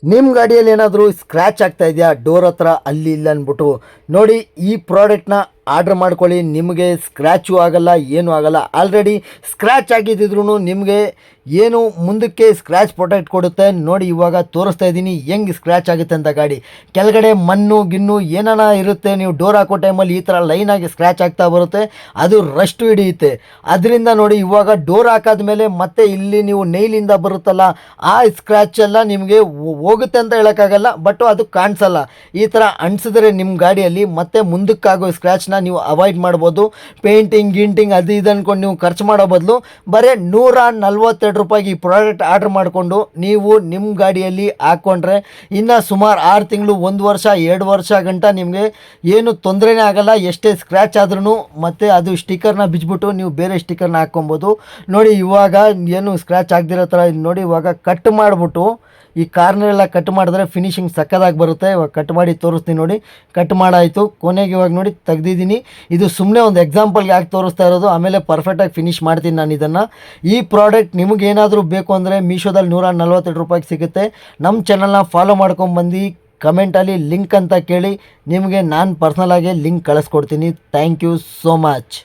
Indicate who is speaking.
Speaker 1: ನಿಮ್ಮ ಗಾಡಿಯಲ್ಲಿ ಏನಾದರೂ ಸ್ಕ್ರ್ಯಾಚ್ ಆಗ್ತಾ ಇದೆಯಾ ಡೋರ್ ಹತ್ರ ಅಲ್ಲಿ ಇಲ್ಲ ಅಂದ್ಬಿಟ್ಟು ನೋಡಿ, ಈ ಪ್ರಾಡಕ್ಟ್ನ ಆರ್ಡ್ರ್ ಮಾಡ್ಕೊಳ್ಳಿ. ನಿಮಗೆ ಸ್ಕ್ರ್ಯಾಚು ಆಗಲ್ಲ, ಏನೂ ಆಗಲ್ಲ. ಆಲ್ರೆಡಿ ಸ್ಕ್ರ್ಯಾಚ್ ಆಗಿದ್ದಿದ್ರು ನಿಮಗೆ ಏನು ಮುಂದಕ್ಕೆ ಸ್ಕ್ರ್ಯಾಚ್ ಪ್ರೊಟೆಕ್ಟ್ ಕೊಡುತ್ತೆ. ನೋಡಿ, ಇವಾಗ ತೋರಿಸ್ತಾ ಇದ್ದೀನಿ ಹೆಂಗೆ ಸ್ಕ್ರ್ಯಾಚ್ ಆಗುತ್ತೆ ಅಂತ. ಗಾಡಿ ಕೆಳಗಡೆ ಮಣ್ಣು ಗಿಣ್ಣು ಏನಾನ ಇರುತ್ತೆ, ನೀವು ಡೋರ್ ಹಾಕೋ ಟೈಮಲ್ಲಿ ಈ ಥರ ಲೈನಾಗಿ ಸ್ಕ್ರ್ಯಾಚ್ ಆಗ್ತಾ ಬರುತ್ತೆ, ಅದು ರಸ್ಟ್ ಹಿಡಿಯುತ್ತೆ. ಅದರಿಂದ ನೋಡಿ, ಇವಾಗ ಡೋರ್ ಹಾಕಾದ್ಮೇಲೆ ಮತ್ತೆ ಇಲ್ಲಿ ನೀವು ನೈಲಿಂದ ಬರುತ್ತಲ್ಲ, ಆ ಸ್ಕ್ರ್ಯಾಚ್ ಎಲ್ಲ ನಿಮಗೆ ಹೋಗುತ್ತೆ ಅಂತ ಹೇಳೋಕ್ಕಾಗಲ್ಲ, ಬಟ್ ಅದು ಕಾಣಿಸಲ್ಲ. ಈ ಥರ ಅಣಿಸಿದ್ರೆ ನಿಮ್ಮ ಗಾಡಿಯಲ್ಲಿ ಮತ್ತೆ ಮುಂದಕ್ಕಾಗೋ ಸ್ಕ್ರ್ಯಾಚ್ನ ನೀವು ಅವಾಯ್ಡ್ ಮಾಡ್ಬೋದು. ಪೇಂಟಿಂಗ್ ಗಿಂಟಿಂಗ್ ಅದು ಇದು ಅಂದ್ಕೊಂಡು ನೀವು ಖರ್ಚು ಮಾಡೋ ಬದಲು ಬರೀ ₹142 ಈ ಪ್ರಾಡಕ್ಟ್ ಆರ್ಡ್ರ್ ಮಾಡಿಕೊಂಡು ನೀವು ನಿಮ್ಮ ಗಾಡಿಯಲ್ಲಿ ಹಾಕ್ಕೊಂಡ್ರೆ ಇನ್ನು ಸುಮಾರು 6 ತಿಂಗಳು, 1 ವರ್ಷ, 2 ವರ್ಷ ಗಂಟ ನಿಮಗೆ ಏನು ತೊಂದರೆನೇ ಆಗಲ್ಲ. ಎಷ್ಟೇ ಸ್ಕ್ರ್ಯಾಚ್ ಆದ್ರೂ ಮತ್ತೆ ಅದು ಸ್ಟಿಕ್ಕರ್ನ ಬಿಚ್ಚಿಬಿಟ್ಟು ನೀವು ಬೇರೆ ಸ್ಟಿಕ್ಕರ್ನ ಹಾಕ್ಕೊಬೋದು. ನೋಡಿ, ಇವಾಗ ಏನು ಸ್ಕ್ರ್ಯಾಚ್ ಆಗದಿರೋ ಥರ ನೋಡಿ, ಇವಾಗ ಕಟ್ ಮಾಡಿಬಿಟ್ಟು ಈ ಕಾರ್ನರೆಲ್ಲ ಕಟ್ ಮಾಡಿದ್ರೆ ಫಿನಿಶಿಂಗ್ ಸಕ್ಕದಾಗಿ ಬರುತ್ತೆ. ಇವಾಗ ಕಟ್ ಮಾಡಿ ತೋರಿಸ್ತೀನಿ ನೋಡಿ. ಕಟ್ ಮಾಡಾಯಿತು, ಕೊನೆಗೆ ಇವಾಗ ನೋಡಿ ತೆಗ್ದಿದ್ದೀನಿ. ಇದು ಸುಮ್ಮನೆ ಒಂದು ಎಕ್ಸಾಂಪಲ್ಗೆ ಯಾಕೆ ತೋರಿಸ್ತಾ ಇರೋದು, ಆಮೇಲೆ ಪರ್ಫೆಕ್ಟಾಗಿ ಫಿನಿಶ್ ಮಾಡ್ತೀನಿ ನಾನು ಇದನ್ನು. ಈ ಪ್ರಾಡಕ್ಟ್ ನಿಮಗೇನಾದರೂ ಬೇಕು ಅಂದರೆ ಮೀಶೋದಲ್ಲಿ ₹142 ಸಿಗುತ್ತೆ. ನಮ್ಮ ಚಾನಲ್ನ ಫಾಲೋ ಮಾಡ್ಕೊಂಬಂದು ಕಮೆಂಟಲ್ಲಿ ಲಿಂಕ್ ಅಂತ ಕೇಳಿ, ನಿಮಗೆ ನಾನು ಪರ್ಸ್ನಲಾಗಿ ಲಿಂಕ್ ಕಳಿಸ್ಕೊಡ್ತೀನಿ. Thank you so much.